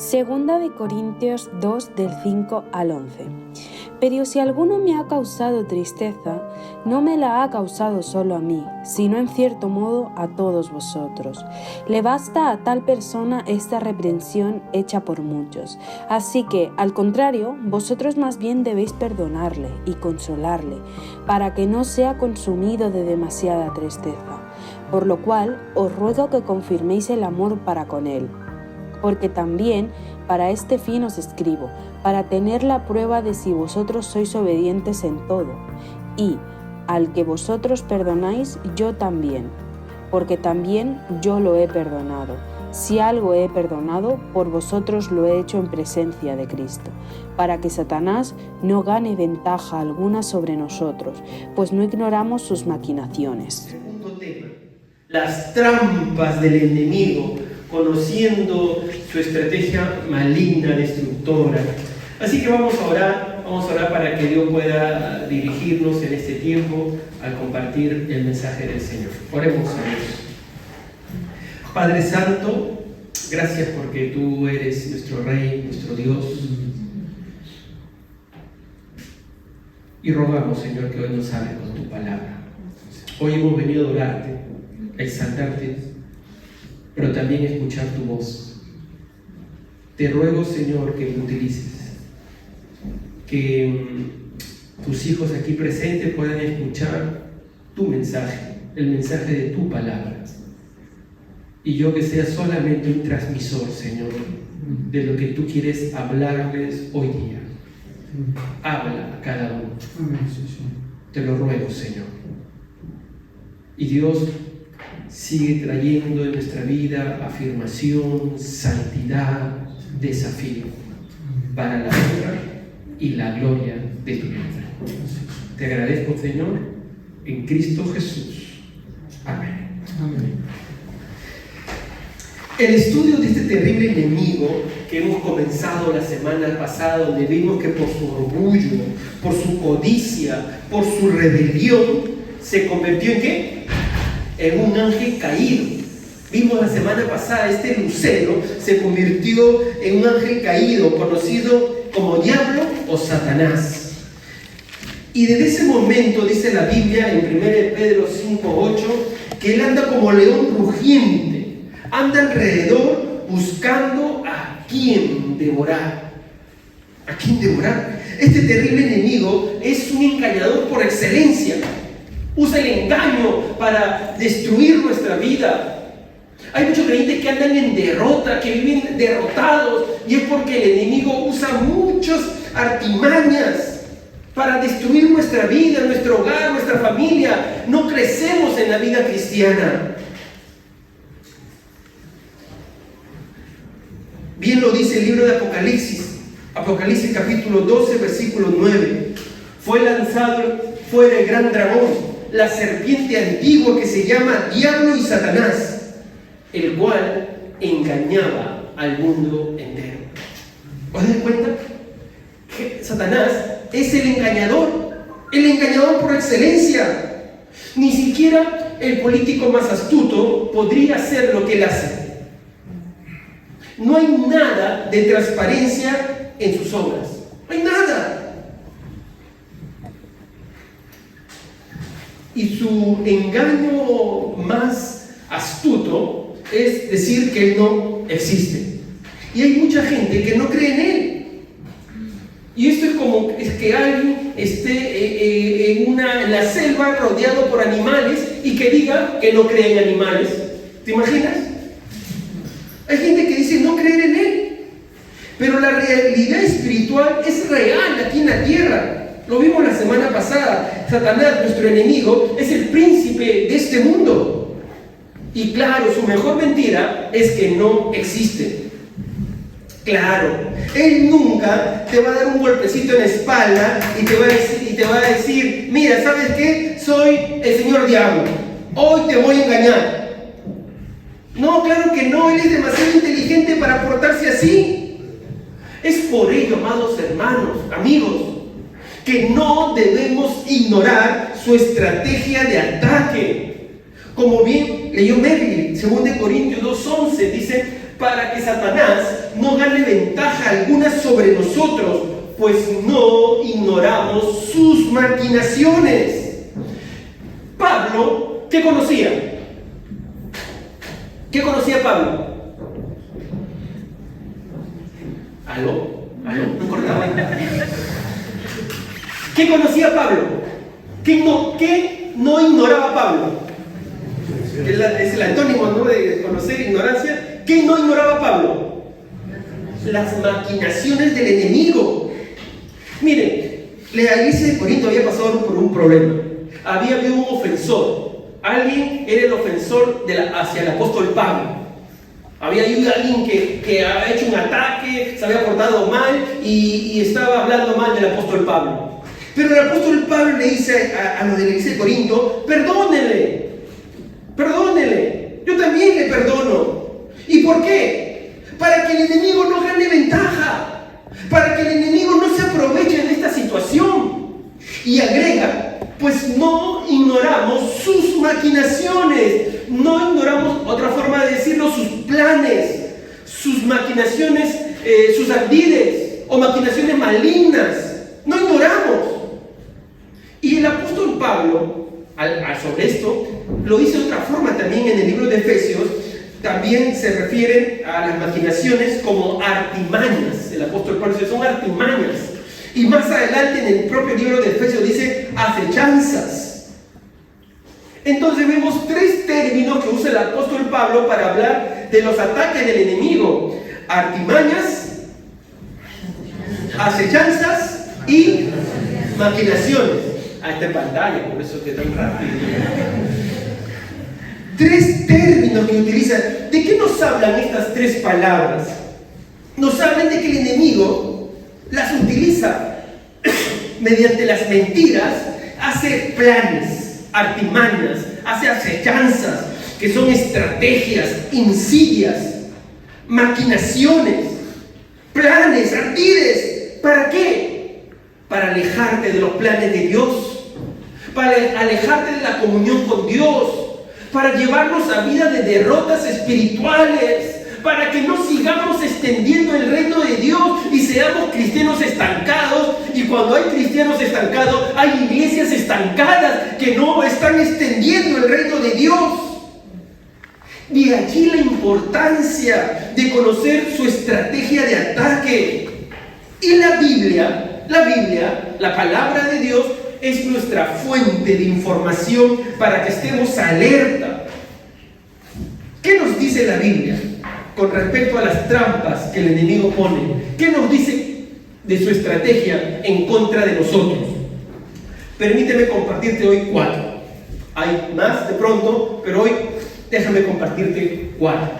Segunda de Corintios 2 del 5 al 11. Pero si alguno me ha causado tristeza, no me la ha causado solo a mí, sino en cierto modo a todos vosotros. Le basta a tal persona esta reprensión hecha por muchos. Así que, al contrario, vosotros más bien debéis perdonarle y consolarle, para que no sea consumido de demasiada tristeza. Por lo cual, os ruego que confirméis el amor para con él. Porque también para este fin os escribo, para tener la prueba de si vosotros sois obedientes en todo. Y al que vosotros perdonáis, yo también, porque también yo lo he perdonado. Si algo he perdonado, por vosotros lo he hecho en presencia de Cristo, para que Satanás no gane ventaja alguna sobre nosotros, pues no ignoramos sus maquinaciones. Segundo tema, las trampas del enemigo, conociendo su estrategia maligna, destructora. Así que vamos a orar para que Dios pueda dirigirnos en este tiempo al compartir el mensaje del Señor. Oremos a Dios. Padre Santo, gracias porque tú eres nuestro Rey, nuestro Dios. Y rogamos, Señor, que hoy nos hables con tu palabra. Hoy hemos venido a adorarte, a exaltarte, pero también escuchar tu voz. Te ruego, Señor, que me utilices, que tus hijos aquí presentes puedan escuchar tu mensaje, el mensaje de tu palabra, y yo que sea solamente un transmisor, Señor, de lo que tú quieres hablarles hoy día. Habla a cada uno. Te lo ruego, Señor. Y Dios, sigue trayendo en nuestra vida afirmación, santidad, desafío para la honra y la gloria de tu nombre. Te agradezco, Señor, en Cristo Jesús. Amén. Amén. El estudio de este terrible enemigo que hemos comenzado la semana pasada, donde vimos que por su orgullo, por su codicia, por su rebelión, se convirtió ¿en qué? En un ángel caído. Vimos la semana pasada, este lucero se convirtió en un ángel caído, conocido como diablo o Satanás. Y desde ese momento, dice la Biblia en 1 Pedro 5:8, que él anda como león rugiente, anda alrededor buscando a quién devorar. ¿A quién devorar? Este terrible enemigo es un engañador por excelencia. Usa el engaño para destruir nuestra vida. Hay muchos creyentes que andan en derrota, que viven derrotados, y es porque el enemigo usa muchas artimañas para destruir nuestra vida, nuestro hogar, nuestra familia. No crecemos en la vida cristiana. Bien lo dice el libro de Apocalipsis, Apocalipsis capítulo 12, versículo 9. Fue lanzado fuera el gran dragón, la serpiente antigua que se llama Diablo y Satanás, el cual engañaba al mundo entero. ¿Os das cuenta? Que Satanás es el engañador por excelencia. Ni siquiera el político más astuto podría hacer lo que él hace. No hay nada de transparencia en sus obras. No hay nada. Y su engaño más astuto es decir que él no existe. Y hay mucha gente que no cree en él. Y esto es como que alguien esté en la selva rodeado por animales y que diga que no cree en animales. ¿Te imaginas? Hay gente que dice no creer en él. Pero la realidad espiritual es real aquí en la tierra. Lo vimos la semana pasada. Satanás, nuestro enemigo, es el príncipe de este mundo. Y claro, su mejor mentira es que no existe. Claro, él nunca te va a dar un golpecito en la espalda y te va a decir, mira, ¿sabes qué? Soy el señor diablo. Hoy te voy a engañar. No, claro que no. Él es demasiado inteligente para portarse así. Es por ello, amados hermanos, amigos, que no debemos ignorar su estrategia de ataque. Como bien leyó Merrill, 2 Corintios 2:11, dice: para que Satanás no gane ventaja alguna sobre nosotros, pues no ignoramos sus maquinaciones. Pablo, ¿qué conocía? ¿Qué conocía Pablo? ¿Aló? No cortaba. ¿Qué conocía Pablo? ¿Qué no ignoraba Pablo? Es el antónimo, ¿no?, de conocer ignorancia. ¿Qué no ignoraba Pablo? Las maquinaciones del enemigo. Miren, la iglesia de Corinto había pasado por un problema. Había habido un ofensor. Alguien era el ofensor hacia el apóstol Pablo. Había habido alguien que había hecho un ataque, se había portado mal y estaba hablando mal del apóstol Pablo. Pero el apóstol Pablo le dice a los de la iglesia de Corinto: perdónenle, yo también le perdono. ¿Y por qué? Para que el enemigo no gane ventaja, para que el enemigo no se aproveche de esta situación. Y agrega: pues no ignoramos sus maquinaciones, no ignoramos, otra forma de decirlo, sus planes, sus maquinaciones, sus ardides o maquinaciones malignas. No ignoramos. Y el apóstol Pablo, sobre esto, lo dice de otra forma también en el libro de Efesios. También se refieren a las maquinaciones como artimañas. El apóstol Pablo dice: son artimañas. Y más adelante en el propio libro de Efesios dice acechanzas. Entonces vemos tres términos que usa el apóstol Pablo para hablar de los ataques del enemigo: artimañas, acechanzas y maquinaciones. Está en pantalla, por eso que tan rápido. Tres términos que utilizan. ¿De qué nos hablan estas tres palabras? Nos hablan de que el enemigo las utiliza mediante las mentiras, hace planes, artimañas, hace acechanzas, que son estrategias, insidias, maquinaciones, planes, ardides. ¿Para qué? Para alejarte de los planes de Dios, para alejarte de la comunión con Dios, para llevarnos a vida de derrotas espirituales, para que no sigamos extendiendo el reino de Dios y seamos cristianos estancados. Y cuando hay cristianos estancados, hay iglesias estancadas que no están extendiendo el reino de Dios. Y allí la importancia de conocer su estrategia de ataque. Y la Biblia, la palabra de Dios, es nuestra fuente de información para que estemos alerta. ¿Qué nos dice la Biblia con respecto a las trampas que el enemigo pone? ¿Qué nos dice de su estrategia en contra de nosotros? Permíteme compartirte hoy 4. Hay más de pronto, pero hoy déjame compartirte 4.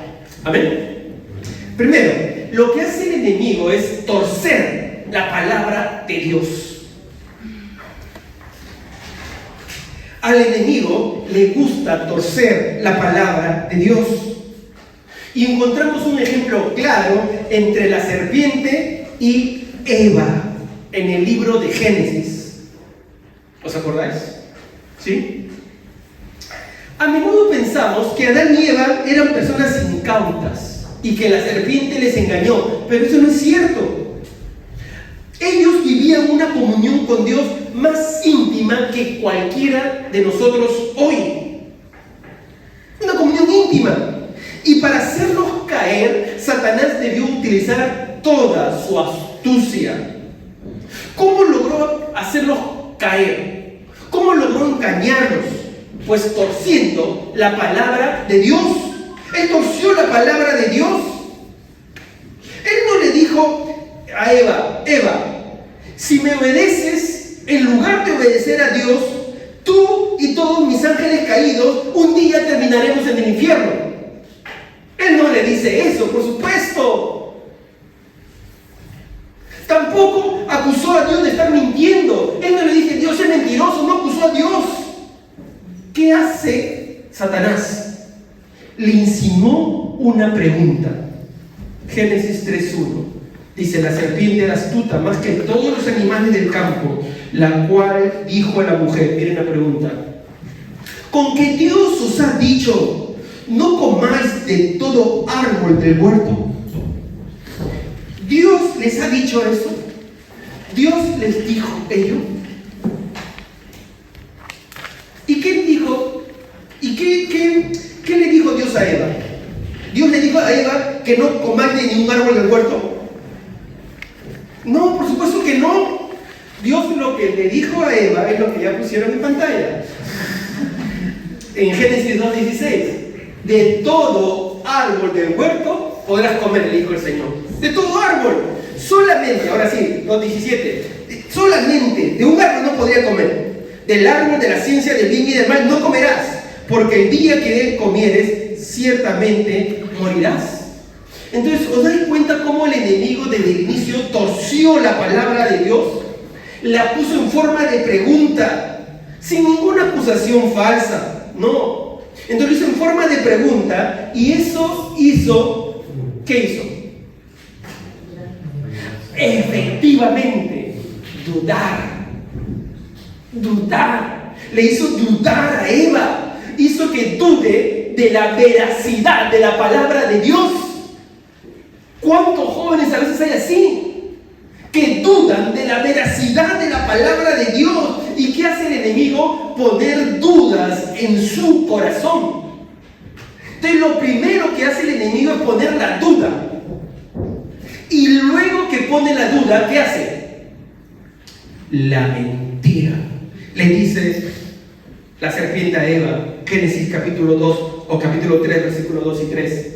Amén. Primero, lo que hace el enemigo es torcer la palabra de Dios. Al enemigo le gusta torcer la palabra de Dios. Y encontramos un ejemplo claro entre la serpiente y Eva en el libro de Génesis. ¿Os acordáis? ¿Sí? A menudo pensamos que Adán y Eva eran personas incautas y que la serpiente les engañó, pero eso no es cierto. Ellos vivían una comunión con Dios más íntima que cualquiera de nosotros hoy. Una comunión íntima. Y para hacerlos caer, Satanás debió utilizar toda su astucia. ¿Cómo logró hacerlos caer? ¿Cómo logró engañarlos? Pues torciendo la palabra de Dios. Él torció la palabra de Dios. Él no le dijo a Eva: si me obedeces, en lugar de obedecer a Dios, tú y todos mis ángeles caídos un día terminaremos en el infierno. Él no le dice eso, por supuesto. Tampoco acusó a Dios de estar mintiendo. Él no le dice: Dios es mentiroso. No acusó a Dios. ¿Qué hace Satanás? Le insinuó una pregunta. Génesis 3:1 dice: la serpiente era astuta más que todos los animales del campo, la cual dijo a la mujer. Miren la pregunta: ¿con qué Dios os ha dicho: no comáis de todo árbol del huerto. ¿Dios les ha dicho eso? ¿Dios les dijo ello? ¿Y qué dijo? ¿Y qué le dijo Dios a Eva? ¿Dios le dijo a Eva que no comáis de ningún árbol del huerto? No, por supuesto que no. Dios lo que le dijo a Eva es lo que ya pusieron en pantalla. En Génesis 2:16. De todo árbol del huerto podrás comer, le dijo el Señor. De todo árbol. Solamente, ahora sí, 2:17. Solamente de un árbol no podría comer. Del árbol de la ciencia del bien y del mal no comerás, porque el día que de él comieres, ciertamente morirás. Entonces, ¿os dais cuenta cómo el enemigo desde el inicio torció la palabra de Dios? La puso en forma de pregunta, sin ninguna acusación falsa, no. Entonces lo hizo en forma de pregunta, y eso hizo, ¿qué hizo? Efectivamente, dudar. Le hizo dudar a Eva, hizo que dude de la veracidad de la palabra de Dios. ¿Cuántos jóvenes a veces hay así? Que dudan de la veracidad de la palabra de Dios. ¿Y qué hace el enemigo? Poner dudas en su corazón. Entonces lo primero que hace el enemigo es poner la duda. Y luego que pone la duda, ¿qué hace? La mentira. Le dice la serpiente a Eva, Génesis capítulo 2 o capítulo 3, versículos 2 y 3.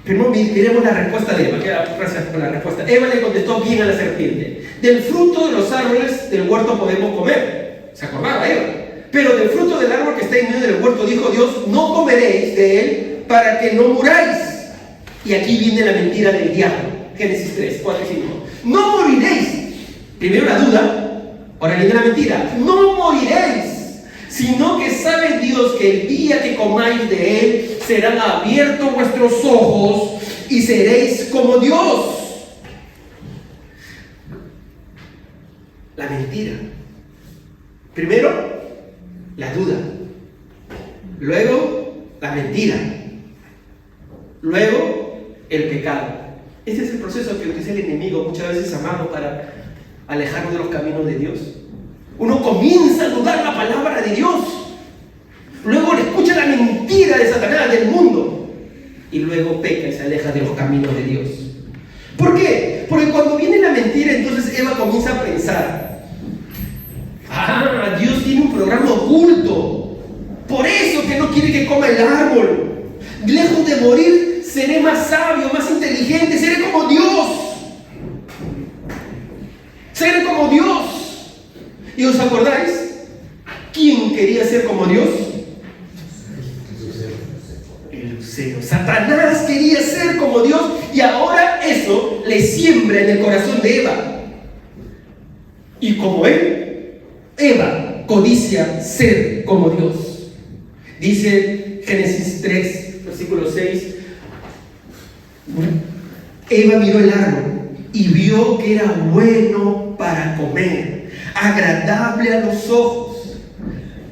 Primero miremos la respuesta de Eva. Gracias por la respuesta. Eva le contestó bien a la serpiente: del fruto de los árboles del huerto podemos comer. ¿Se acordaba Eva? Pero del fruto del árbol que está en medio del huerto, dijo Dios, no comeréis de él para que no muráis. Y aquí viene la mentira del diablo. Génesis 3, 4 y 5. No moriréis. Primero la duda, ahora viene la mentira. No moriréis, sino que sabe Dios que el día que comáis de él serán abiertos vuestros ojos y seréis como Dios. La mentira. Primero, la duda. Luego, la mentira. Luego, el pecado. Este es el proceso que utiliza el enemigo muchas veces, amado, para alejarnos de los caminos de Dios. Uno comienza a dudar la palabra de Dios. Luego le escucha la mentira de Satanás, del mundo. Y luego peca y se aleja de los caminos de Dios. ¿Por qué? Porque cuando viene la mentira, entonces Eva comienza a pensar: ah, Dios tiene un programa oculto. Por eso que no quiere que coma el árbol. Lejos de morir, seré más sabio, más inteligente, seré como Dios. Seré como Dios. ¿Y os acordáis? ¿Quién quería ser como Dios? El lucero. Satanás quería ser como Dios, y ahora eso le siembra en el corazón de Eva. Y como él, Eva codicia ser como Dios. Dice Génesis 3, versículo 6. Eva miró el árbol y vio que era bueno para comer, agradable a los ojos,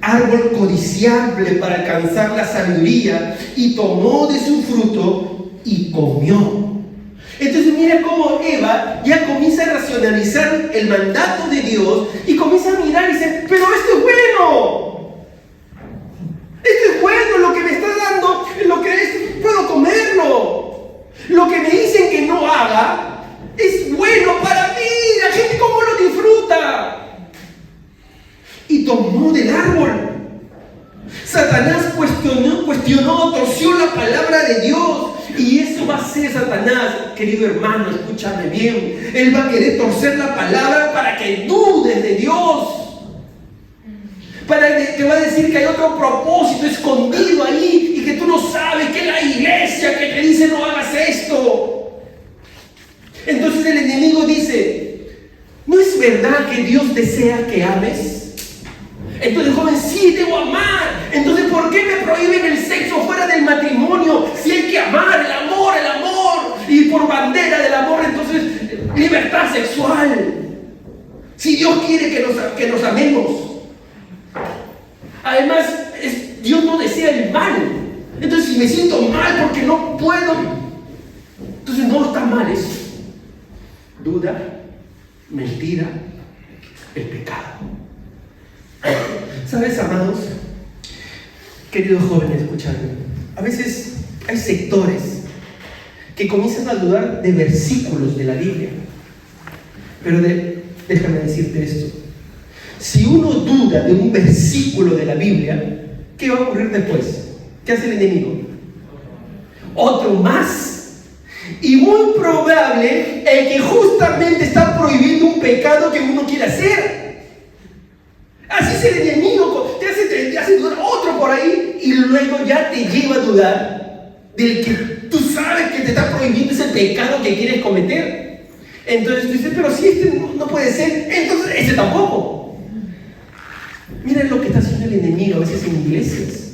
árbol codiciable para alcanzar la sabiduría, y tomó de su fruto y comió. Entonces mira cómo Eva ya comienza a racionalizar el mandato de Dios y comienza a mirar y dice: pero esto es bueno, esto es bueno, lo que me está dando, lo que es, puedo comerlo. Lo que me dicen que no haga es bueno para mí. La gente cómo lo disfruta. Y tomó del árbol. Satanás cuestionó, torció la palabra de Dios. Y eso va a ser Satanás, querido hermano, escúchame bien. Él va a querer torcer la palabra para que dudes de Dios. Te va a decir que hay otro propósito escondido ahí y que tú no sabes, que es la iglesia que te dice no hagas esto. Entonces el enemigo dice: ¿no es verdad que Dios desea que ames? Entonces, joven, sí, debo amar. Entonces, ¿por qué me prohíben el sexo fuera del matrimonio? Si hay que amar, el amor. Y por bandera del amor, entonces, libertad sexual. Si Dios quiere que nos amemos. Además, Dios no desea el mal. Entonces, si me siento mal porque no puedo, entonces no está mal eso. Duda, mentira, el pecado. ¿Sabes, amados? Queridos jóvenes, escuchadme. A veces hay sectores que comienzan a dudar de versículos de la Biblia. Pero déjame decirte esto. Si uno duda de un versículo de la Biblia, ¿qué va a ocurrir después? ¿Qué hace el enemigo? Otro más. Y muy probable el que justamente está prohibiendo un pecado que uno quiere hacer. Así es el enemigo, te hace dudar otro por ahí y luego ya te lleva a dudar del que tú sabes que te está prohibiendo ese pecado que quieres cometer. Entonces tú dices, pero si este no puede ser, entonces ese tampoco. Mira lo que está haciendo el enemigo a veces en iglesias.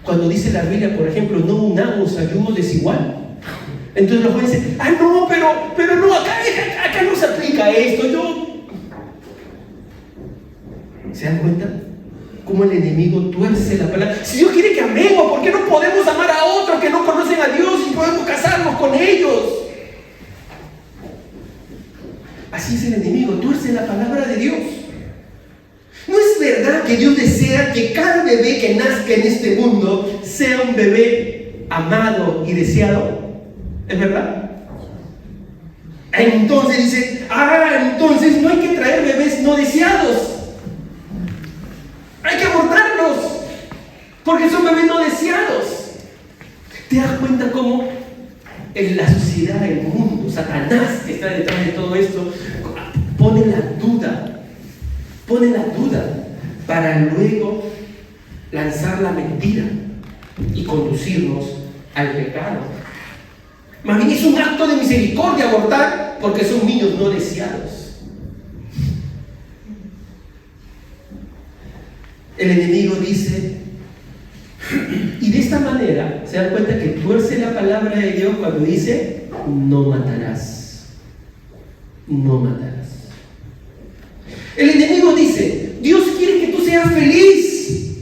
Cuando dice la Biblia, por ejemplo, no unamos ayuno desigual. Entonces los jóvenes dicen, no, pero no, acá no se aplica esto. ¿Se dan cuenta? Cómo el enemigo tuerce la palabra. Si Dios quiere que amemos, ¿por qué no podemos amar a otros que no conocen a Dios y podemos casarnos con ellos? Así es el enemigo, tuerce la palabra de Dios. ¿No es verdad que Dios desea que cada bebé que nazca en este mundo sea un bebé amado y deseado? ¿Es verdad? Entonces dice, entonces no hay que traer bebés no deseados. Hay que abortarlos, porque son bebés no deseados. ¿Te das cuenta cómo en la sociedad, el mundo, Satanás que está detrás de todo esto, pone la duda para luego lanzar la mentira y conducirnos al pecado? Más bien es un acto de misericordia abortar porque son niños no deseados. El enemigo dice, y de esta manera se dan cuenta que tuerce la palabra de Dios cuando dice, no matarás. No matarás. El enemigo dice, Dios quiere que tú seas feliz.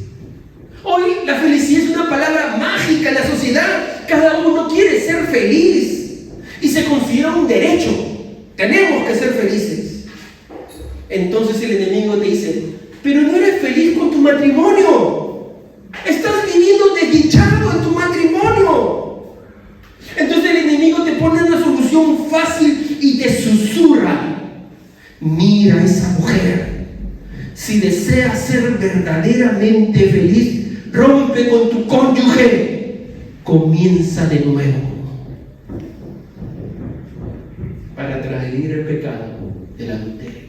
Hoy la felicidad es una palabra mágica en la sociedad. Cada uno quiere ser feliz y se considera un derecho. Tenemos que ser felices. Entonces el enemigo te dice, pero no eres feliz con tu matrimonio. Estás viviendo desdichado en tu matrimonio. Entonces el enemigo te pone una solución fácil y te susurra. Mira a esa mujer. Si deseas ser verdaderamente feliz, rompe con tu cónyuge. Comienza de nuevo. Para traer el pecado del adulterio.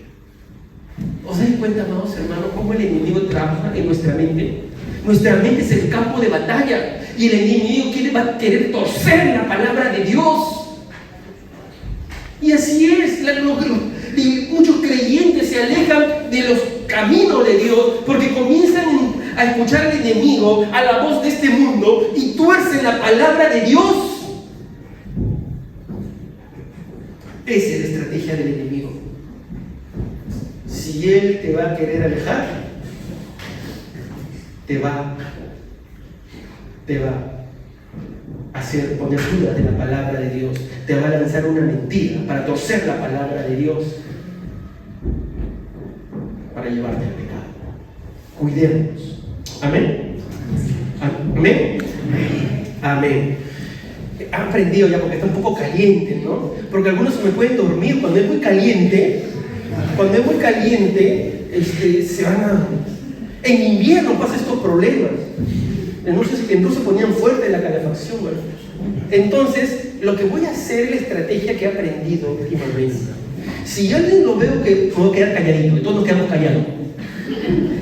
¿Os dais cuenta, amados hermanos, cómo el enemigo trabaja en nuestra mente? Nuestra mente es el campo de batalla y el enemigo va a querer torcer la palabra de Dios. Y así es, muchos creyentes se alejan de los caminos de Dios porque comienzan a escuchar al enemigo, a la voz de este mundo y tuercen la palabra de Dios. Esa es la estrategia del enemigo. Si él te va a querer alejar, te va a hacer poner dudas de la palabra de Dios, te va a lanzar una mentira para torcer la palabra de Dios, para llevarte al pecado. Cuidemos. Amén. Amén. Amén. Han aprendido ya porque está un poco caliente, ¿no? Porque algunos se me pueden dormir cuando es muy caliente. Cuando es muy caliente, se van a... En invierno pasa estos problemas. Entonces ponían fuerte la calefacción, ¿verdad? Entonces, lo que voy a hacer es la estrategia que he aprendido últimamente. Si alguien lo veo que puedo quedar calladito, y todos nos quedamos callados.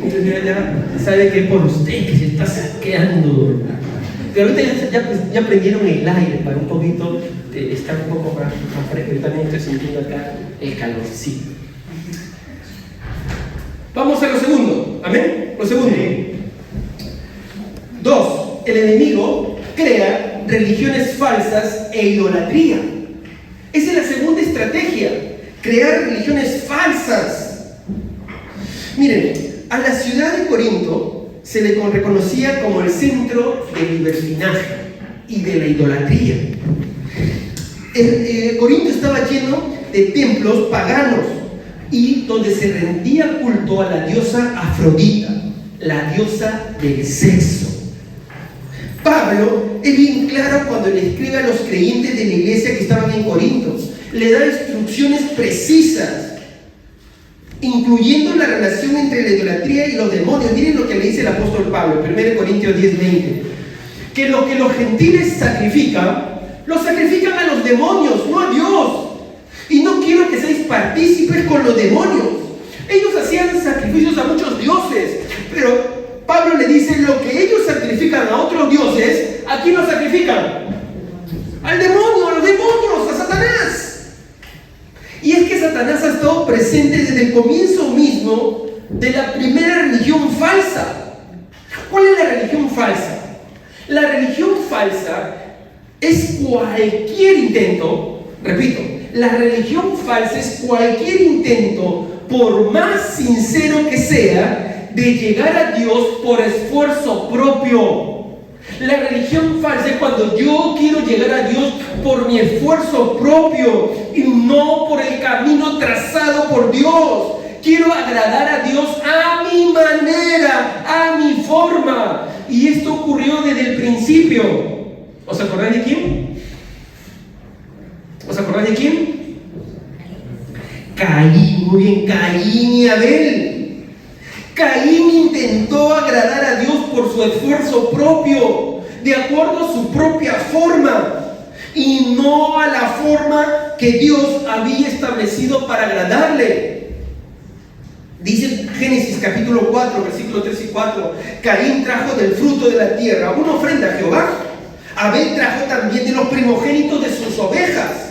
Entonces ya sabe que es por usted que se está quedando. Pero ahorita ya aprendieron el aire para un poquito estar un poco más fresco. Yo también estoy sintiendo acá el calorcito. Vamos a lo segundo. ¿Amén? Lo segundo. 2. El enemigo crea religiones falsas e idolatría. Esa es la segunda estrategia. Crear religiones falsas. Miren, a la ciudad de Corinto se le reconocía como el centro del libertinaje y de la idolatría. Corinto estaba lleno de templos paganos y donde se rendía culto a la diosa Afrodita, la diosa del sexo. Pablo es bien claro cuando le escribe a los creyentes de la iglesia que estaban en Corinto. Le da instrucciones precisas, incluyendo la relación entre la idolatría y los demonios. Miren lo que le dice el apóstol Pablo, 1 Corintios 10:20, que lo que los gentiles sacrifican, lo sacrifican a los demonios, no a Dios. Y no quiero que seáis partícipes con los demonios. Ellos hacían sacrificios a muchos dioses, pero Pablo le dice, lo que ellos sacrifican a otros dioses, ¿a quién lo sacrifican? Al demonio, a los demonios, a Satanás. Y es que Satanás ha estado presente desde el comienzo mismo de la primera religión falsa. ¿Cuál es la religión falsa? La religión falsa es cualquier intento, repito, la religión falsa es cualquier intento, por más sincero que sea, de llegar a Dios por esfuerzo propio. La religión falsa es cuando yo quiero llegar a Dios por mi esfuerzo propio y no por el camino trazado por Dios. Quiero agradar a Dios a mi manera, a mi forma. Y esto ocurrió desde el principio. ¿Os acordáis de quién? ¿Os acordáis de quién? Caín, muy bien, Caín y Abel. Caín intentó agradar a Dios por su esfuerzo propio, de acuerdo a su propia forma, y no a la forma que Dios había establecido para agradarle. Dice Génesis capítulo 4, versículos 3 y 4, Caín trajo del fruto de la tierra una ofrenda a Jehová. Abel trajo también de los primogénitos de sus ovejas.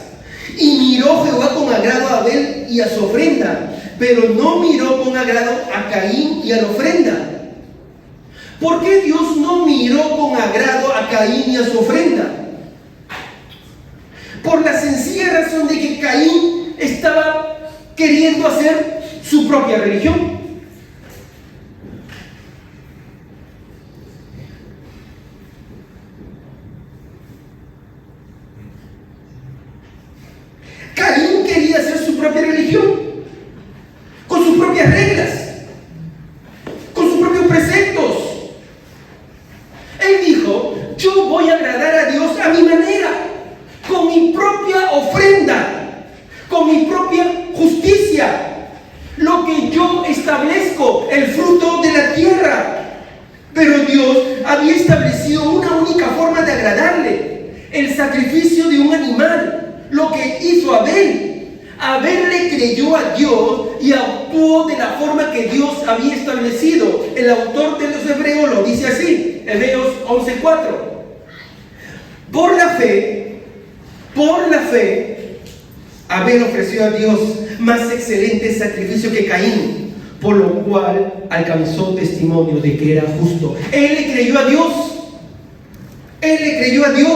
Y miró Jehová con agrado a Abel y a su ofrenda, pero no miró con agrado a Caín y a la ofrenda. ¿Por qué Dios no miró con agrado a Caín y a su ofrenda? Por la sencilla razón de que Caín estaba queriendo hacer su propia religión. Caín quería hacer su propia religión, con sus propias reglas, con sus propios preceptos. Él dijo, yo voy a agradar a Dios a mi manera, con mi propia ofrenda, con mi propia justicia, lo que yo establezco, el fruto de la tierra. Pero Dios había establecido una única forma de agradarle, el sacrificio de un animal. Lo que hizo Abel. Abel le creyó a Dios y actuó de la forma que Dios había establecido. El autor de los Hebreos lo dice así, Hebreos 11:4. Por la fe, Abel ofreció a Dios más excelente sacrificio que Caín, por lo cual alcanzó testimonio de que era justo. Él le creyó a Dios.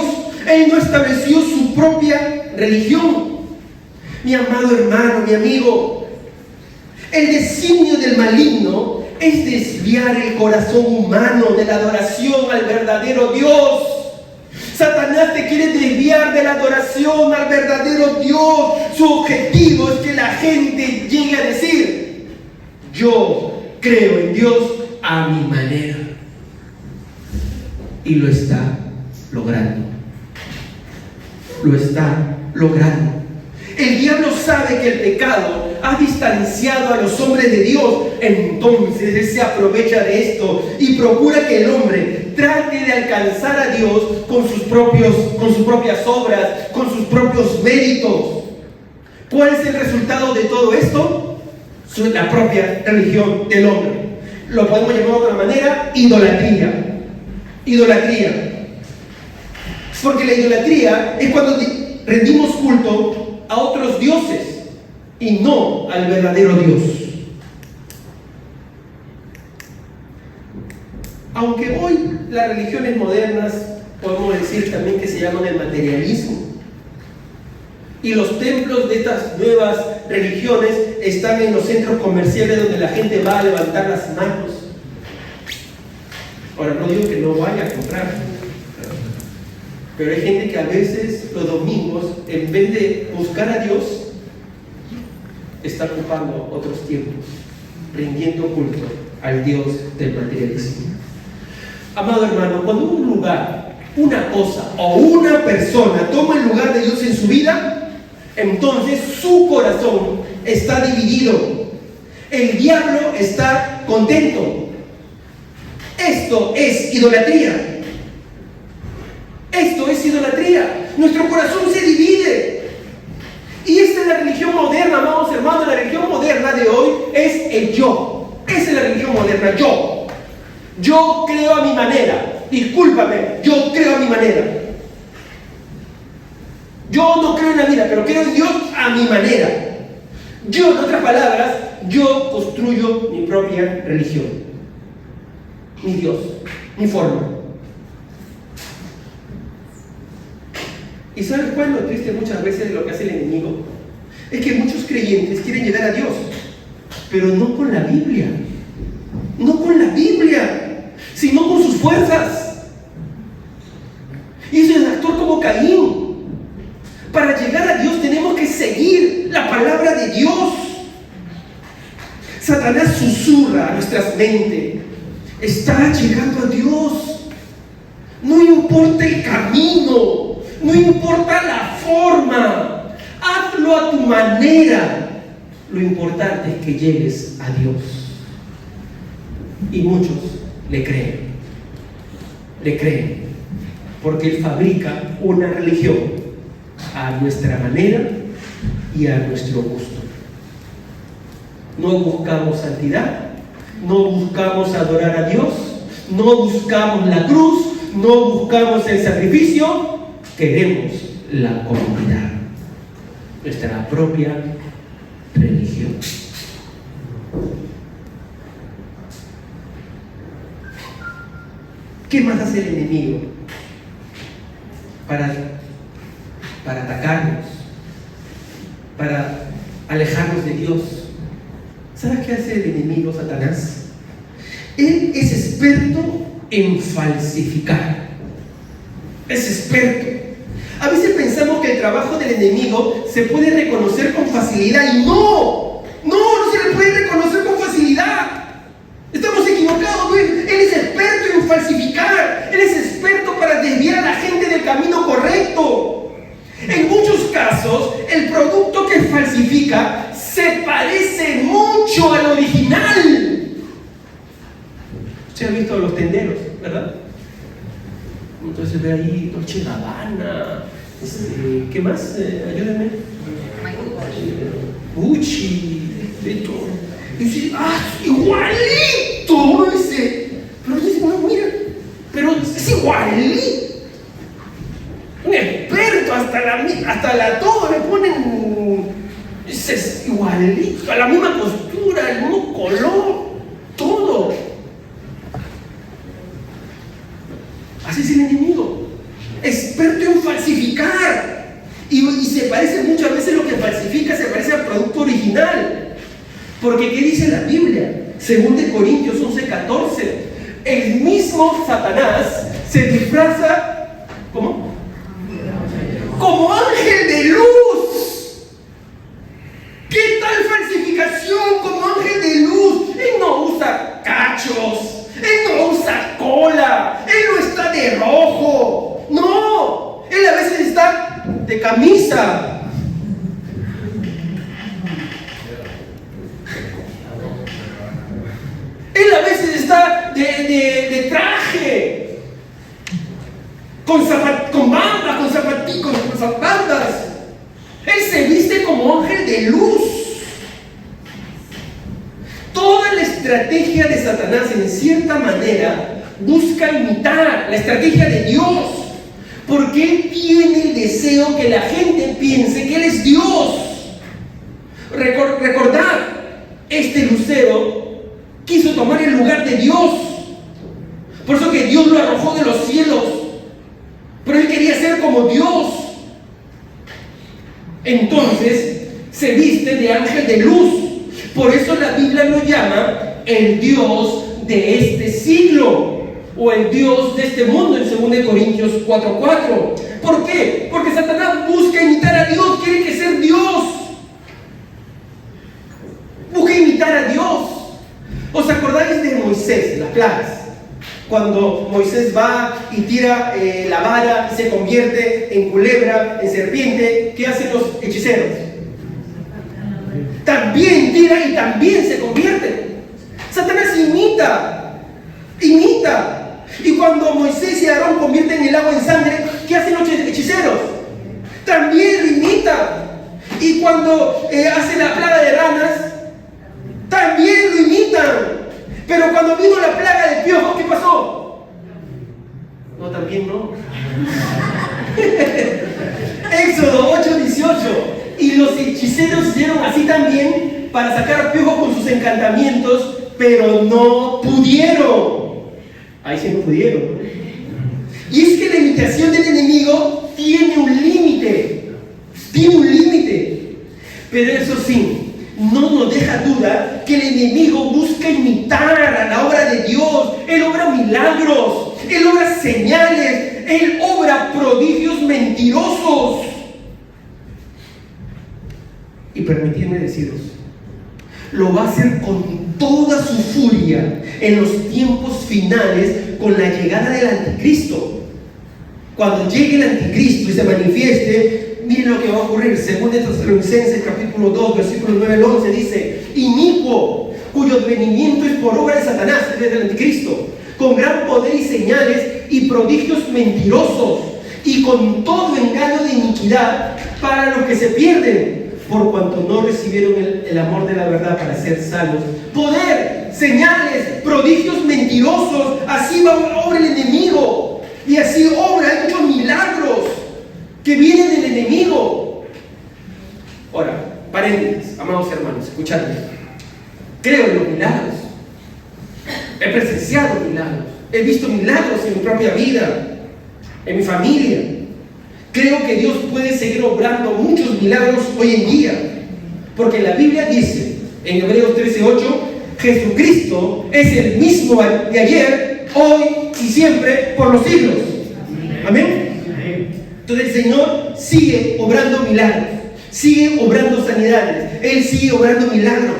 Él no estableció su propia religión. Mi amado hermano, mi amigo, el designio del maligno es desviar el corazón humano de la adoración al verdadero Dios. Satanás te quiere desviar de la adoración al verdadero Dios. Su objetivo es que la gente llegue a decir, yo creo en Dios a mi manera. Y lo está logrando. El diablo sabe que el pecado ha distanciado a los hombres de Dios. Entonces él se aprovecha de esto y procura que el hombre trate de alcanzar a Dios con sus propias obras, con sus propios méritos. ¿Cuál es el resultado de todo esto? La propia religión del hombre. Lo podemos llamar de otra manera, idolatría. Porque la idolatría es cuando rendimos culto a otros dioses y no al verdadero Dios. Aunque hoy las religiones modernas podemos decir también que se llaman el materialismo, y los templos de estas nuevas religiones están en los centros comerciales donde la gente va a levantar las manos. Ahora, no digo que no vaya a comprar, pero hay gente que a veces los domingos, en vez de buscar a Dios, está ocupando otros tiempos, rindiendo culto al Dios del materialismo. Amado hermano, cuando un lugar, una cosa o una persona toma el lugar de Dios en su vida, entonces su corazón está dividido. El diablo está contento. Esto es idolatría. Esto es idolatría. Nuestro corazón se divide. Y esta es la religión moderna, amados hermanos. La religión moderna de hoy es el yo. Esa es la religión moderna, yo. Yo creo a mi manera. Discúlpame, yo creo a mi manera. Yo no creo en la vida, pero creo en Dios a mi manera. Yo, en otras palabras, yo construyo mi propia religión, mi Dios, mi forma. ¿Y sabes cuál es lo triste muchas veces de lo que hace el enemigo? Es que muchos creyentes quieren llegar a Dios, pero no con la Biblia. No con la Biblia, sino con sus fuerzas. Y eso es actuar como Caín. Para llegar a Dios tenemos que seguir la palabra de Dios. Satanás susurra a nuestras mentes: está llegando a Dios. No importa el camino, no importa la forma, hazlo a tu manera. Lo importante es que llegues a Dios. Y muchos le creen, porque Él fabrica una religión a nuestra manera y a nuestro gusto. No buscamos santidad, no buscamos adorar a Dios, no buscamos la cruz, no buscamos el sacrificio, queremos la comodidad, nuestra propia religión. ¿Qué más hace el enemigo para atacarnos, para alejarnos de Dios? ¿Sabes qué hace el enemigo, Satanás? Él es experto en falsificar. Es experto. A veces pensamos que el trabajo del enemigo se puede reconocer con facilidad y no se le puede reconocer con facilidad. Estamos equivocados. Él es experto en falsificar. Él es experto para desviar a la gente del camino correcto. En muchos casos, el producto que falsifica se parece mucho al original. Usted ha visto a los tenderos, ¿verdad? Entonces ve ahí Dolce & Gabbana, ¿qué más? Ayúdenme. Gucci, de todo. Y dice, igualito. Uno dice, pero dice, no, mira, pero es igualito. Un experto, hasta la todo le ponen, es igualito, a la misma costura, el mismo color, todo. Así es el enemigo, experto en falsificar. Y se parece muchas veces, lo que falsifica se parece al producto original. Porque ¿qué dice la Biblia? Según de Corintios 11:14, el mismo Satanás se disfraza, ¿cómo? Como ángel de luz. ¿Qué tal falsificación como ángel de luz? Él no usa cachos, él no usa cola, él no está de rojo. No, él a veces está de camisa. Él a veces está de traje, con banda, con zapaticos, con bandas. Él se viste como ángel de luz. Toda la estrategia de Satanás, en cierta manera, busca imitar la estrategia de Dios, porque él tiene el deseo que la gente piense que él es Dios. Recordad, este lucero quiso tomar el lugar de Dios. Por eso que Dios lo arrojó de los cielos. Pero él quería ser como Dios. Entonces se viste de ángel de luz. Por eso la Biblia lo llama el Dios de este siglo, o el Dios de este mundo en 2 Corintios 4:4. ¿Por qué? Porque Satanás busca imitar a Dios, quiere que ser Dios. Busca imitar a Dios. ¿Os acordáis de Moisés, las plagas? Cuando Moisés va y tira la vara y se convierte en culebra, en serpiente, ¿qué hacen los hechiceros? También tira y también se convierte. Satanás imita. Y cuando Moisés y Aarón convierten el agua en sangre, ¿qué hacen los hechiceros? También lo imitan. Y cuando hace la plaga de ranas, también lo imitan. Pero cuando vino la plaga de piojos, ¿qué pasó? No, también no. Éxodo 8:18. Y los hechiceros hicieron así también para sacar piojos con sus encantamientos, pero no pudieron. Ahí sí no pudieron. Y es que la imitación del enemigo tiene un límite. Pero eso sí, no nos deja duda que el enemigo busca imitar a la obra de Dios. Él obra milagros, él obra señales, él obra prodigios mentirosos. Y permitidme deciros, lo va a hacer con toda su furia en los tiempos finales con la llegada del anticristo. Cuando llegue el anticristo y se manifieste, miren lo que va a ocurrir. Según Tesalonicenses capítulo 2, versículos 9 al 11, dice: inicuo, cuyo advenimiento es por obra de Satanás, es del anticristo, con gran poder y señales y prodigios mentirosos, y con todo engaño de iniquidad para los que se pierden, por cuanto no recibieron el amor de la verdad para ser salvos. Poder, señales, prodigios mentirosos, así obra el enemigo. Y así obra, hay muchos milagros que vienen del enemigo. Ahora, paréntesis, amados hermanos, escuchadme. Creo en los milagros. He presenciado milagros. He visto milagros en mi propia vida, en mi familia. Creo que Dios puede seguir obrando muchos milagros hoy en día, porque la Biblia dice en Hebreos 13:8: Jesucristo es el mismo de ayer, hoy y siempre, por los siglos. Amén. Entonces el Señor sigue obrando milagros, sigue obrando sanidades, Él sigue obrando milagros.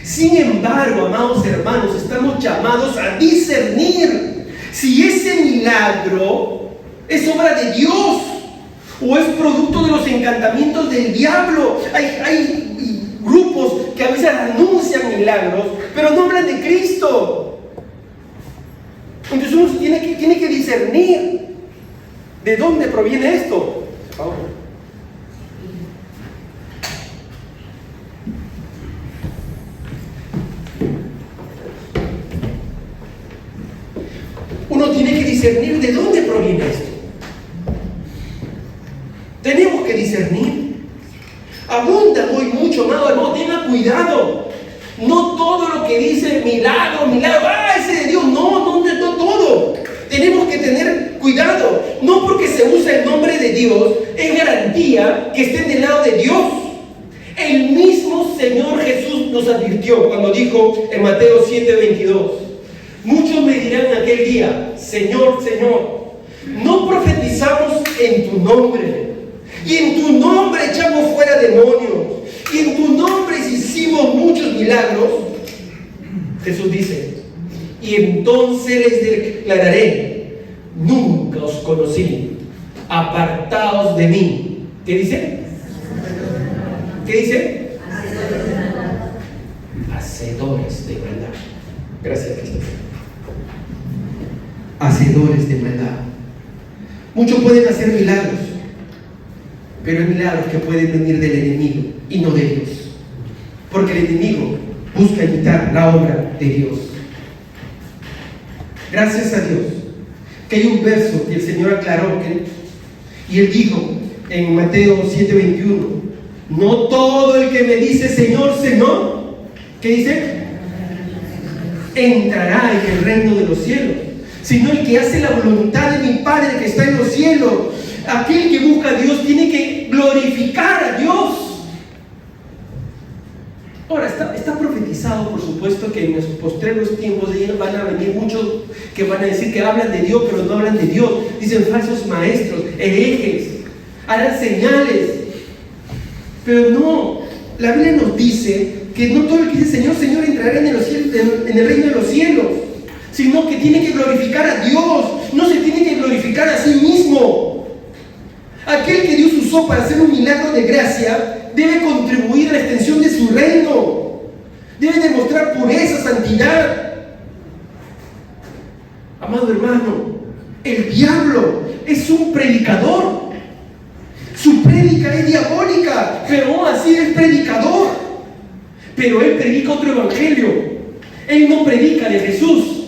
Sin embargo, amados hermanos, estamos llamados a discernir si ese milagro es obra de Dios o es producto de los encantamientos del diablo. Hay grupos que a veces anuncian milagros, pero no hablan de Cristo. Entonces uno tiene que discernir de dónde proviene esto. Por favor. Uno tiene que discernir de dónde proviene esto. Tenemos que discernir. Abundan hoy mucho, amado hermano, tenga cuidado. No todo lo que dice milagro, ese de Dios, no todo. Tenemos que tener cuidado. No porque se usa el nombre de Dios es garantía que estén del lado de Dios. El mismo Señor Jesús nos advirtió cuando dijo en Mateo 7:22: muchos me dirán en aquel día: Señor, Señor, ¿no profetizamos en tu nombre? Y en tu nombre echamos fuera demonios, y en tu nombre hicimos muchos milagros. Jesús dice: y entonces les declararé: nunca os conocí, apartaos de mí. ¿Qué dice? ¿Qué dice? Hacedores de maldad. Gracias, Cristo. Hacedores de maldad. Muchos pueden hacer milagros, pero hay milagros que pueden venir del enemigo y no de Dios, porque el enemigo busca imitar la obra de Dios. Gracias a Dios que hay un verso que el Señor aclaró, y Él dijo en Mateo 7:21: no todo el que me dice Señor, Señor, ¿qué dice? Entrará en el reino de los cielos, sino el que hace la voluntad de mi Padre que está en los cielos. Aquel que busca a Dios tiene que glorificar a Dios. Ahora, está profetizado, por supuesto, que en los postreros tiempos de ellos van a venir muchos que van a decir que hablan de Dios, pero no hablan de Dios. Dicen falsos maestros, herejes, harán señales. Pero no, la Biblia nos dice que no todo el que dice Señor, Señor entrará en el reino de los cielos, sino que tiene que glorificar a Dios, no se tiene que glorificar a sí mismo. Aquel que Dios usó para hacer un milagro de gracia debe contribuir a la extensión de su reino, debe demostrar pureza, santidad. Amado hermano, el diablo es un predicador, su prédica es diabólica, pero aún así es predicador. Pero él predica otro evangelio, él no predica de Jesús,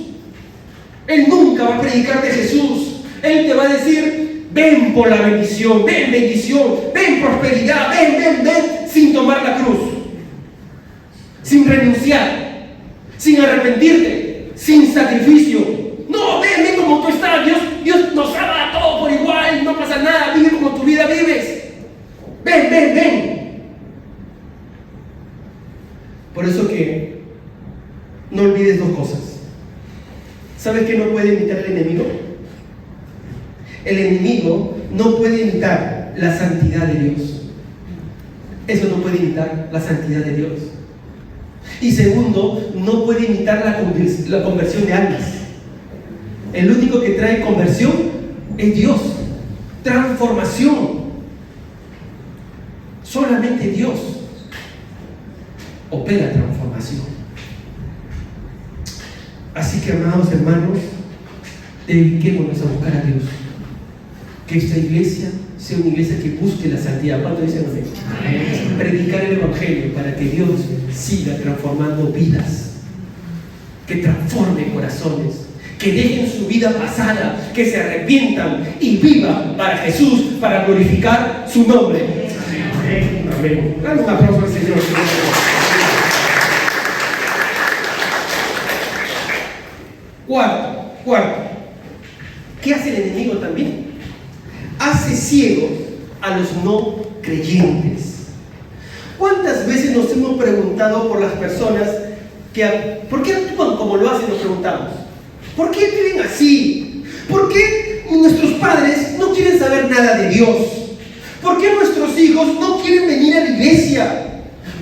él nunca va a predicar de Jesús. Él te va a decir: ven por la bendición, ven prosperidad, ven, sin tomar la cruz, sin renunciar, sin arrepentirte, sin sacrificio. No, ven como tú estás, Dios nos ama a todos por igual, no pasa nada, vive como tu vida vives. Ven. Por eso que no olvides dos cosas. ¿Sabes qué no puede imitar el enemigo? El enemigo no puede imitar la santidad de Dios. Eso no puede imitar la santidad de Dios. Y segundo, no puede imitar la conversión de almas. El único que trae conversión es Dios. Transformación. Solamente Dios opera transformación. Así que, amados hermanos, dediquémonos a buscar a Dios. Que esta iglesia sea una iglesia que busque la santidad. ¿Cuánto dicen ustedes? Predicar el evangelio para que Dios siga transformando vidas, que transforme corazones, que dejen su vida pasada, que se arrepientan y vivan para Jesús, para glorificar su nombre. Amén. Dale un aplauso al Señor. Cuarto, ¿qué hace el enemigo también? Hace ciegos a los no creyentes. ¿Cuántas veces nos hemos preguntado por las personas ¿por qué actúan como lo hacen? Nos preguntamos. ¿Por qué viven así? ¿Por qué nuestros padres no quieren saber nada de Dios? ¿Por qué nuestros hijos no quieren venir a la iglesia?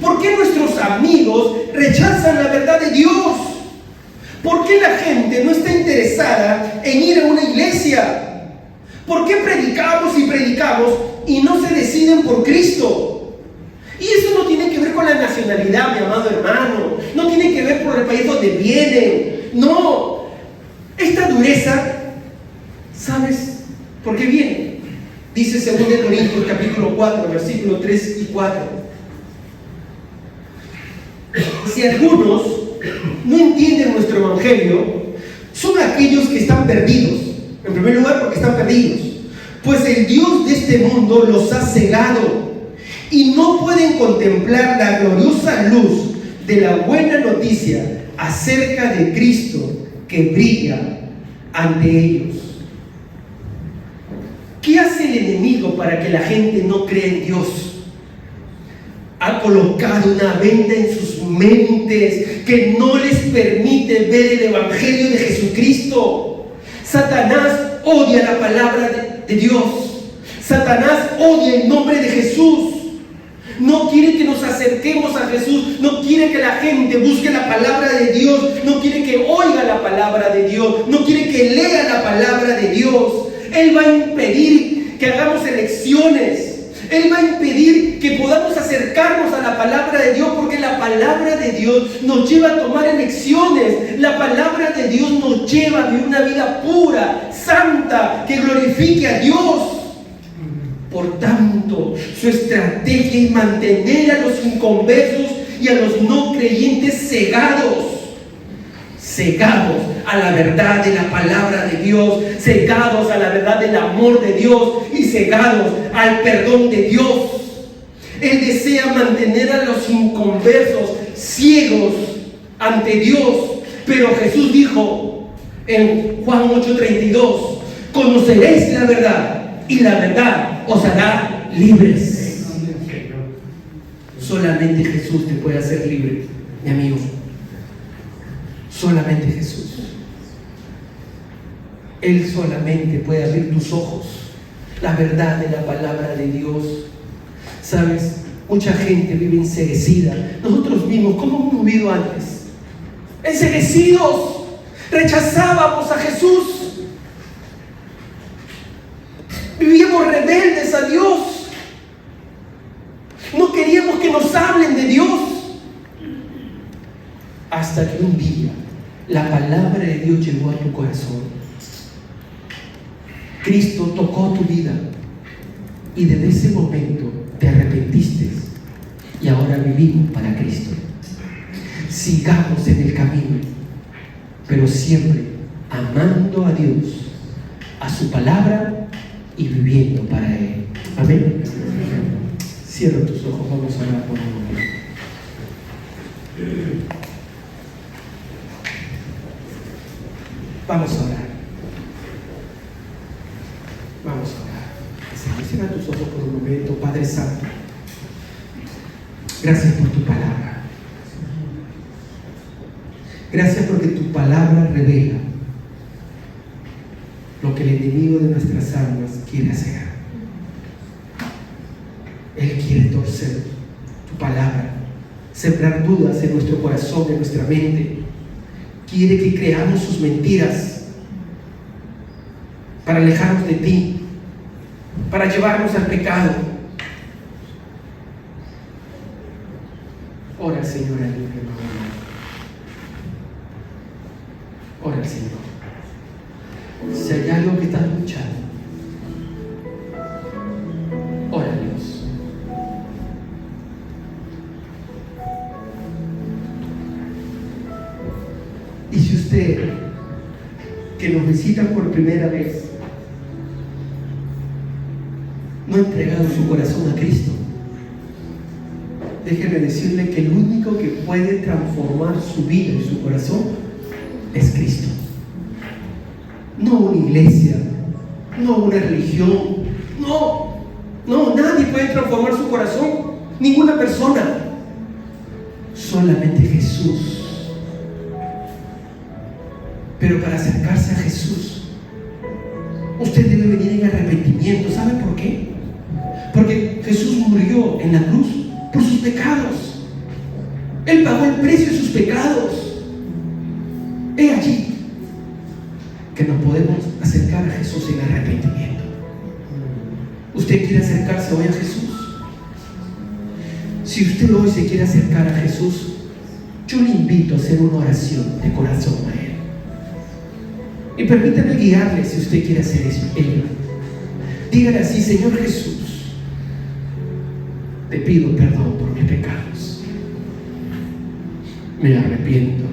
¿Por qué nuestros amigos rechazan la verdad de Dios? ¿Por qué la gente no está interesada en ir a una iglesia? ¿Por qué predicamos y no se deciden por Cristo? Y eso no tiene que ver con la nacionalidad, mi amado hermano. No tiene que ver por el país donde vienen. No. Esta dureza, ¿sabes por qué viene? Dice 2 Corintios capítulo 4, versículos 3 y 4. Si algunos no entienden nuestro evangelio, son aquellos que están perdidos. En primer lugar, porque están perdidos, pues el Dios de este mundo los ha cegado y no pueden contemplar la gloriosa luz de la buena noticia acerca de Cristo que brilla ante ellos. ¿Qué hace el enemigo para que la gente no crea en Dios? Ha colocado una venda en sus mentes que no les permite ver el evangelio de Jesucristo. Satanás odia la palabra de Dios. Satanás odia el nombre de Jesús. No quiere que nos acerquemos a Jesús. No quiere que la gente busque la palabra de Dios. No quiere que oiga la palabra de Dios. No quiere que lea la palabra de Dios. Él va a impedir que hagamos elecciones. Él va a impedir que podamos acercarnos a la palabra de Dios, porque la palabra de Dios nos lleva a tomar elecciones. La palabra de Dios nos lleva a vivir una vida pura, santa, que glorifique a Dios. Por tanto, su estrategia es mantener a los inconversos y a los no creyentes cegados a la verdad de la palabra de Dios, cegados a la verdad del amor de Dios y cegados al perdón de Dios. Él desea mantener a los inconversos ciegos ante Dios, pero Jesús dijo en Juan 8:32: conoceréis la verdad y la verdad os hará libres. Solamente Jesús te puede hacer libre, mi amigo. Solamente Jesús. Él solamente puede abrir tus ojos, la verdad de la palabra de Dios. ¿Sabes? Mucha gente vive enceguecida. Nosotros mismos, ¿cómo hemos vivido antes? Enceguecidos. Rechazábamos a Jesús. Vivíamos rebeldes a Dios. No queríamos que nos hablen de Dios. Hasta que un día la palabra de Dios llegó a tu corazón. Cristo tocó tu vida y desde ese momento te arrepentiste y ahora vivimos para Cristo. Sigamos en el camino, pero siempre amando a Dios, a su palabra y viviendo para Él. Amén. Cierra tus ojos, vamos a orar por un momento. Vamos a orar. Vamos a orar. Cierra tus ojos por un momento. Padre Santo, gracias por tu palabra. Gracias porque tu palabra revela lo que el enemigo de nuestras almas quiere hacer. Él quiere torcer tu palabra, sembrar dudas en nuestro corazón, en nuestra mente. Quiere que creamos sus mentiras para alejarnos de ti, para llevarnos al pecado. Ora al Señor, ayúdame. Ora al Señor. Si hay algo que estás luchando, ora a Dios. Y si usted, que nos visita por primera vez, no ha entregado su corazón a Cristo, déjeme decirle que el único que puede transformar su vida y su corazón es Cristo. No una iglesia, no una religión, no, nadie puede transformar su corazón, ninguna persona, solamente Jesús. Pero para acercarse a Jesús, usted debe venir en arrepentimiento. ¿Sabe por qué? Porque Jesús murió en la cruz por sus pecados. Él pagó el precio de sus pecados. He allí que nos podemos acercar a Jesús en arrepentimiento. ¿Usted quiere acercarse hoy a Jesús? Si usted hoy se quiere acercar a Jesús, yo le invito a hacer una oración de corazón a Él. Y permítame guiarle si usted quiere hacer eso. Dígale así: Señor Jesús, te pido perdón por mis pecados. Me arrepiento.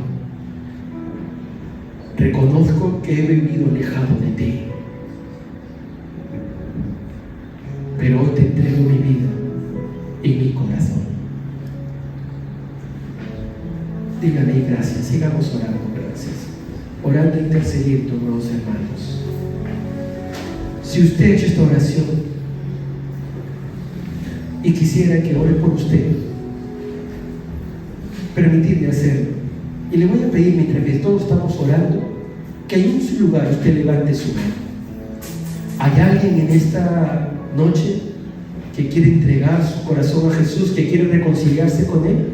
Reconozco que he vivido alejado de ti. Pero hoy te entrego mi vida y mi corazón. Dígale gracias. Sigamos orando. Gracias. Orando e intercediendo, nuevos hermanos. Si usted ha hecho esta oración y quisiera que ore por usted, permitidme hacerlo. Y le voy a pedir, mientras que todos estamos orando, que en un lugar usted levante su mano. ¿Hay alguien en esta noche que quiere entregar su corazón a Jesús, que quiere reconciliarse con Él?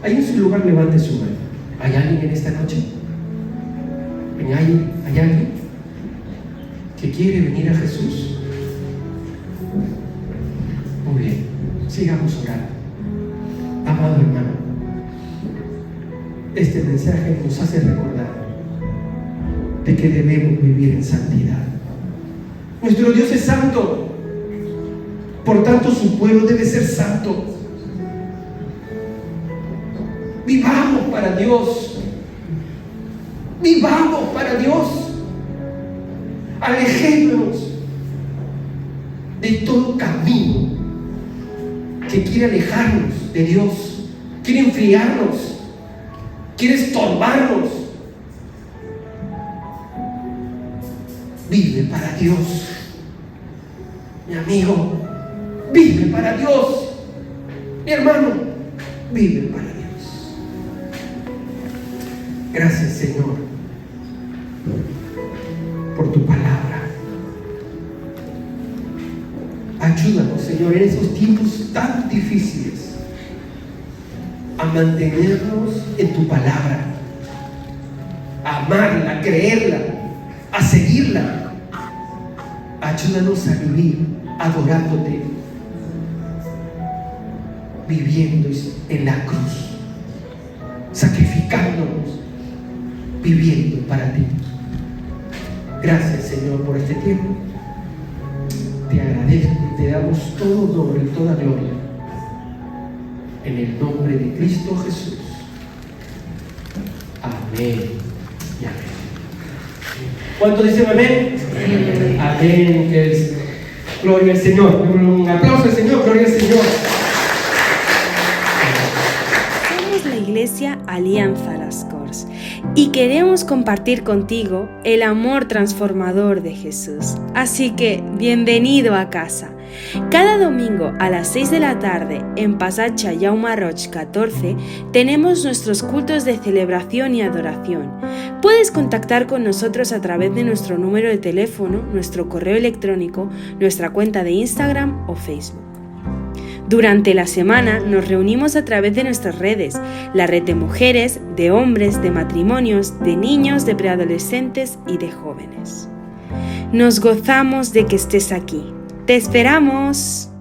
Ahí en su lugar levante su mano. ¿Hay alguien en esta noche? ¿Hay alguien que quiere venir a Jesús? Muy bien, sigamos orando. Amado hermano, este mensaje nos hace recordar de que debemos vivir en santidad. Nuestro Dios es santo, por tanto su pueblo debe ser santo. Vivamos para Dios. Vivamos para Dios. Alejémonos de todo camino que quiere alejarnos de Dios, quiere enfriarnos, quiere estorbarnos. Vive para Dios, mi amigo. Vive para Dios. mi hermano vive para Dios. Gracias, Señor, por tu palabra. Ayúdanos, Señor, en esos tiempos tan difíciles a mantenernos en tu palabra, a amarla, a creerla, a seguirla. Ayúdanos a vivir adorándote, viviendo en la cruz, sacrificándonos, viviendo para ti. Gracias, Señor, por este tiempo. Te agradezco y te damos todo honor y toda gloria en el nombre de Cristo Jesús. Amén y amén. ¿Cuánto dicen amén? Amén. Amén. Gloria al Señor. Un aplauso al Señor. Gloria al Señor. Somos la Iglesia Alianza Las Corts y queremos compartir contigo el amor transformador de Jesús. Así que, bienvenido a casa. Cada domingo a las 6 de la tarde en Passatge Jaume Roig 14 tenemos nuestros cultos de celebración y adoración. Puedes contactar con nosotros a través de nuestro número de teléfono, nuestro correo electrónico, nuestra cuenta de Instagram o Facebook. Durante la semana nos reunimos a través de nuestras redes, la red de mujeres, de hombres, de matrimonios, de niños, de preadolescentes y de jóvenes. Nos gozamos de que estés aquí. ¡Te esperamos!